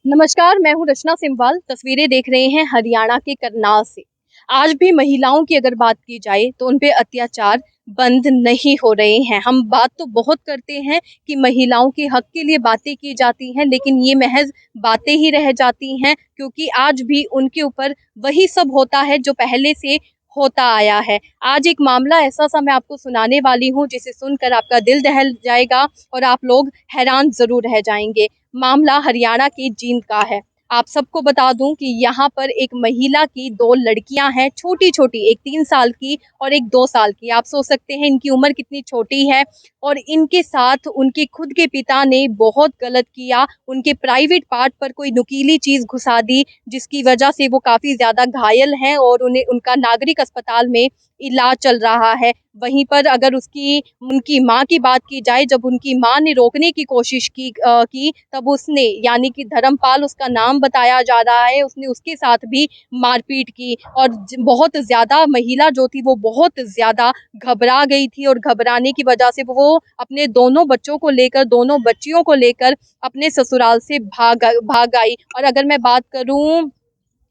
नमस्कार, मैं हूँ रचना सिमवाल। तस्वीरें देख रहे हैं हरियाणा के करनाल से। आज भी महिलाओं की अगर बात की जाए तो उन पे अत्याचार बंद नहीं हो रहे हैं। हम बात तो बहुत करते हैं कि महिलाओं के हक के लिए बातें की जाती हैं, लेकिन ये महज बातें ही रह जाती हैं, क्योंकि आज भी उनके ऊपर वही सब होता है जो पहले से होता आया है। आज एक मामला ऐसा सा मैं आपको सुनाने वाली हूँ जिसे सुनकर आपका दिल दहल जाएगा और आप लोग हैरान जरूर रह जाएंगे। मामला हरियाणा के जींद का है। आप सबको बता दूं कि यहाँ पर एक महिला की दो लड़कियां हैं, छोटी छोटी, एक 3 साल की और एक 2 साल की। आप सोच सकते हैं इनकी उम्र कितनी छोटी है। और इनके साथ उनके खुद के पिता ने बहुत गलत किया। उनके प्राइवेट पार्ट पर कोई नुकीली चीज घुसा दी, जिसकी वजह से वो काफी ज्यादा घायल हैं और उन्हें उनका नागरिक अस्पताल में इलाज चल रहा है। वहीं पर अगर उनकी माँ की बात की जाए, जब उनकी माँ ने रोकने की कोशिश की तब उसने, यानी कि धर्मपाल उसका नाम बताया जा रहा है, उसने उसके साथ भी मारपीट की। और बहुत ज्यादा महिला जो थी वो बहुत ज्यादा घबरा गई थी और घबराने की वजह से वो अपने दोनों बच्चों को लेकर, दोनों बच्चियों को लेकर अपने ससुराल से भाग आई। और अगर मैं बात करूं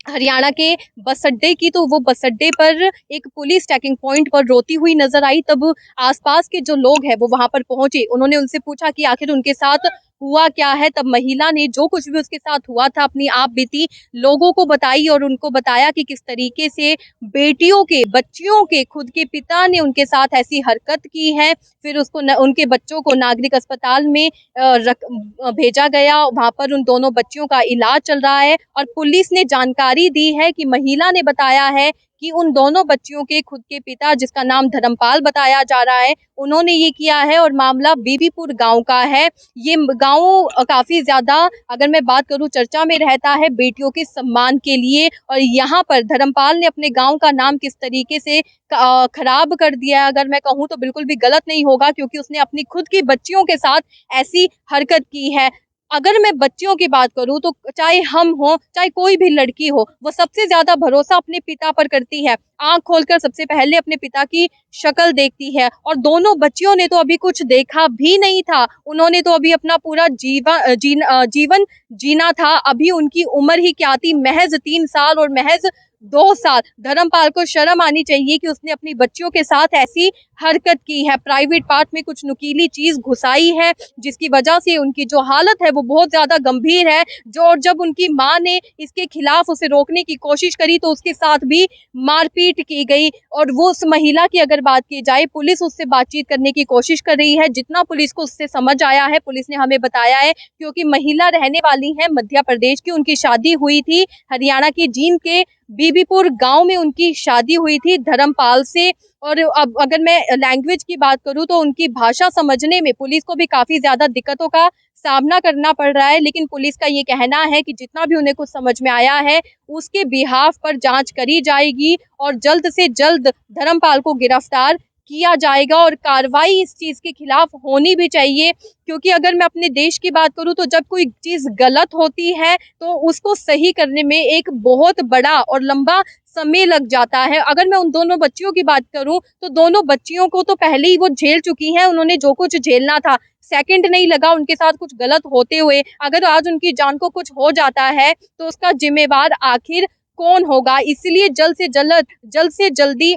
हरियाणा के बस अड्डे की, तो वो बस अड्डे पर एक पुलिस चेकिंग पॉइंट पर रोती हुई नजर आई। तब आसपास के जो लोग हैं वो वहां पर पहुंचे। उन्होंने उनसे पूछा कि आखिर उनके साथ हुआ क्या है। तब महिला ने जो कुछ भी उसके साथ हुआ था अपनी आप बीती लोगों को बताई और उनको बताया कि किस तरीके से बेटियों के, बच्चियों के खुद के पिता ने उनके साथ ऐसी हरकत की है। फिर उनके बच्चों को नागरिक अस्पताल में भेजा गया। वहां पर उन दोनों बच्चियों का इलाज चल रहा है। और पुलिस ने जानकारी दी है कि महिला ने बताया है कि उन दोनों बच्चियों के खुद के पिता, जिसका नाम धर्मपाल बताया जा रहा है, उन्होंने ये किया है। और मामला बीबीपुर गांव का है। ये गांव काफी ज्यादा, अगर मैं बात करूं, चर्चा में रहता है बेटियों के सम्मान के लिए। और यहाँ पर धर्मपाल ने अपने गांव का नाम किस तरीके से खराब कर दिया है, अगर मैं कहूँ तो बिल्कुल भी गलत नहीं होगा, क्योंकि उसने अपनी खुद की बच्चियों के साथ ऐसी हरकत की है। अगर मैं बच्चियों की बात करूं तो चाहे हम हो, चाहे कोई भी लड़की हो, वो सबसे ज्यादा भरोसा अपने पिता पर करती है। आंख खोलकर सबसे पहले अपने पिता की शक्ल देखती है। और दोनों बच्चियों ने तो अभी कुछ देखा भी नहीं था। उन्होंने तो अभी अपना पूरा जीवन जीना था। अभी उनकी उम्र ही क्या थी, महज 3 साल और महज 2 साल। धर्मपाल को शर्म आनी चाहिए कि उसने अपनी बच्चियों के साथ ऐसी हरकत की है। प्राइवेट पार्ट में कुछ नुकीली चीज घुसाई है, जिसकी वजह से उनकी जो हालत है वो बहुत ज्यादा गंभीर है। जब उनकी माँ ने इसके खिलाफ उसे रोकने की कोशिश करी तो उसके साथ भी मारपीट की गई। और वो उस महिला की अगर बात की जाए, पुलिस उससे बातचीत करने की कोशिश कर रही है। जितना पुलिस को उससे समझ आया है, पुलिस ने हमें बताया है, क्योंकि महिला रहने वाली है मध्य प्रदेश की, उनकी शादी हुई थी हरियाणा की जींद के बीबीपुर गांव में, उनकी शादी हुई थी धर्मपाल से। और अब अगर मैं लैंग्वेज की बात करूं तो उनकी भाषा समझने में पुलिस को भी काफी ज्यादा दिक्कतों का सामना करना पड़ रहा है। लेकिन पुलिस का ये कहना है कि जितना भी उन्हें कुछ समझ में आया है, उसके बिहाफ पर जांच करी जाएगी और जल्द से जल्द धर्मपाल को गिरफ्तार किया जाएगा। और कार्रवाई इस चीज के खिलाफ होनी भी चाहिए, क्योंकि अगर मैं अपने देश की बात करूं तो जब कोई चीज गलत होती है तो उसको सही करने में एक बहुत बड़ा और लंबा समय लग जाता है। अगर मैं उन दोनों बच्चियों की बात करूं तो दोनों बच्चियों को तो पहले ही वो झेल चुकी हैं। उन्होंने जो कुछ झेलना था, सेकंड नहीं लगा उनके साथ कुछ गलत होते हुए। अगर आज उनकी जान को कुछ हो जाता है तो उसका जिम्मेवार आखिर कौन होगा। इसलिए जल्द से जल्दी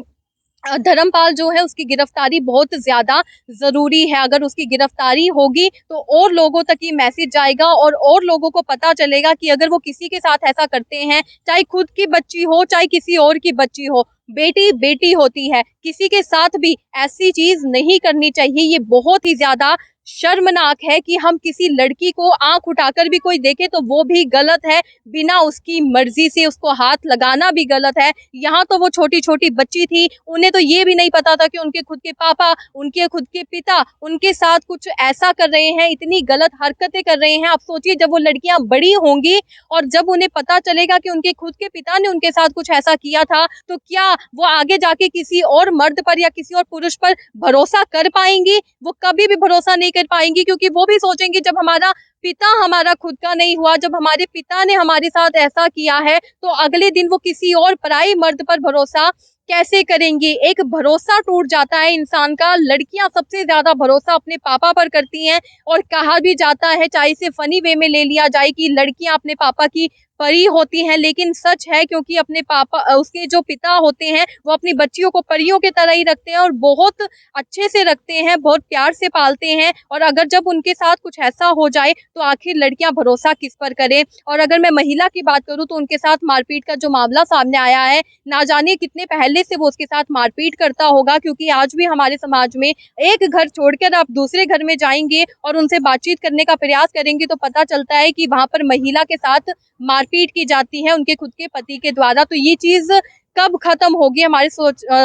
धर्मपाल जो है उसकी गिरफ्तारी बहुत ज्यादा जरूरी है। अगर उसकी गिरफ्तारी होगी तो और लोगों तक ये मैसेज जाएगा और लोगों को पता चलेगा कि अगर वो किसी के साथ ऐसा करते हैं, चाहे खुद की बच्ची हो चाहे किसी और की बच्ची हो, बेटी बेटी होती है, किसी के साथ भी ऐसी चीज नहीं करनी चाहिए। ये बहुत ही ज्यादा शर्मनाक है कि हम किसी लड़की को आंख उठाकर भी कोई देखे तो वो भी गलत है, बिना उसकी मर्जी से उसको हाथ लगाना भी गलत है। यहाँ तो वो छोटी छोटी बच्ची थी, उन्हें तो ये भी नहीं पता था कि उनके खुद के पापा, उनके खुद के पिता उनके साथ कुछ ऐसा कर रहे हैं, इतनी गलत हरकतें कर रहे हैं। आप सोचिए जब वो लड़कियां बड़ी होंगी और जब उन्हें पता चलेगा कि उनके खुद के पिता ने उनके साथ कुछ ऐसा किया था, तो क्या वो आगे जाके किसी और मर्द पर या किसी और पुरुष पर भरोसा कर पाएंगी? वो कभी भी भरोसा नहीं कर पाएंगी, क्योंकि वो भी सोचेंगे जब हमारा पिता हमारा खुद का नहीं हुआ, जब हमारे पिता ने हमारे साथ ऐसा किया है, तो अगले दिन वो किसी और पराई मर्द पर भरोसा कैसे करेंगी? एक भरोसा टूट जाता है इंसान का। लड़कियां सबसे ज्यादा भरोसा अपने पापा पर करती हैं और कहा भी जाता है, चाहे इसे फनी वे में ले लिया जाए, कि लड़कियां अपने पापा की परी होती हैं, लेकिन सच है, क्योंकि अपने पापा उसके जो पिता होते हैं वो अपनी बच्चियों को परियों के तरह ही रखते हैं और बहुत अच्छे से रखते हैं, बहुत प्यार से पालते हैं। और अगर जब उनके साथ कुछ ऐसा हो जाए तो आखिर लड़कियां भरोसा किस पर करें। और अगर मैं महिला की बात करूं तो उनके साथ मारपीट का जो मामला सामने आया है, ना जाने कितने पहले से वो उसके साथ मारपीट करता होगा, क्योंकि आज भी हमारे समाज में एक घर छोड़कर आप दूसरे घर में जाएंगे और उनसे बातचीत करने का प्रयास करेंगे तो पता चलता है कि वहां पर महिला के साथ मारपीट की जाती है उनके खुद के पति के द्वारा। तो ये चीज कब खत्म होगी हमारे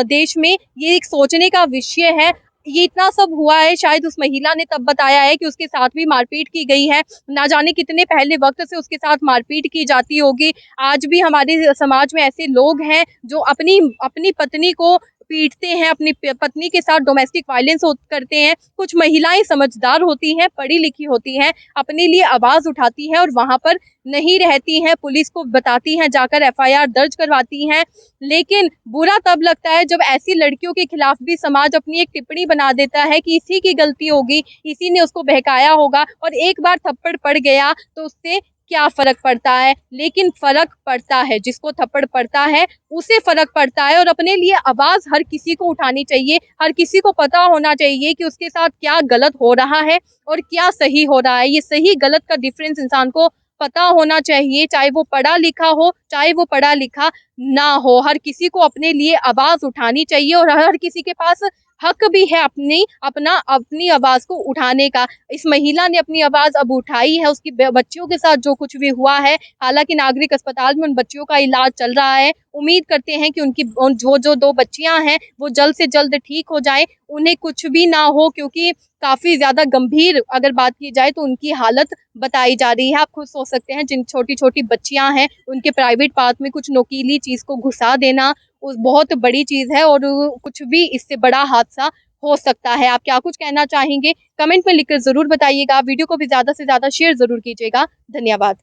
देश में, ये एक सोचने का विषय है। ये इतना सब हुआ है, शायद उस महिला ने तब बताया है कि उसके साथ भी मारपीट की गई है, ना जाने कितने पहले वक्त से उसके साथ मारपीट की जाती होगी। आज भी हमारे समाज में ऐसे लोग हैं जो अपनी अपनी पत्नी को पीटते हैं, अपनी पत्नी के साथ डोमेस्टिक वायलेंस करते हैं। कुछ महिलाएं समझदार होती हैं, पढ़ी लिखी होती हैं, अपने लिए आवाज उठाती हैं और वहां पर नहीं रहती हैं, पुलिस को बताती हैं, जाकर एफआईआर दर्ज करवाती हैं। लेकिन बुरा तब लगता है जब ऐसी लड़कियों के खिलाफ भी समाज अपनी एक टिप्पणी बना देता है कि इसी की गलती होगी, इसी ने उसको बहकाया होगा, और एक बार थप्पड़ पड़ गया तो उससे क्या फर्क पड़ता है। लेकिन फर्क पड़ता है, जिसको थप्पड़ पड़ता है उसे फर्क पड़ता है। और अपने लिए आवाज हर किसी को उठानी चाहिए, हर किसी को पता होना चाहिए कि उसके साथ क्या गलत हो रहा है और क्या सही हो रहा है। ये सही गलत का डिफरेंस इंसान को पता होना चाहिए, चाहे वो पढ़ा लिखा हो, चाहे वो पढ़ा लिखा ना हो। हर किसी को अपने लिए आवाज उठानी चाहिए और हर किसी के पास हक भी है अपनी आवाज को उठाने का। इस महिला ने अपनी आवाज अब उठाई है, उसकी बच्चियों के साथ जो कुछ भी हुआ है, हालांकि नागरिक अस्पताल में उन बच्चियों का इलाज चल रहा है। उम्मीद करते हैं कि उनकी जो दो बच्चियां हैं वो जल्द से जल्द ठीक हो जाएं, उन्हें कुछ भी ना हो, क्योंकि काफी ज्यादा गंभीर अगर बात की जाए तो उनकी हालत बताई जा रही है। आप खुद सोच सकते हैं, जिन छोटी छोटी बच्चियां हैं उनके प्राइवेट पार्ट में कुछ नोकीली चीज को घुसा देना उस बहुत बड़ी चीज है, और कुछ भी इससे बड़ा हादसा हो सकता है। आप क्या कुछ कहना चाहेंगे, कमेंट में लिखकर जरूर बताइएगा। वीडियो को भी ज्यादा से ज्यादा शेयर जरूर कीजिएगा। धन्यवाद।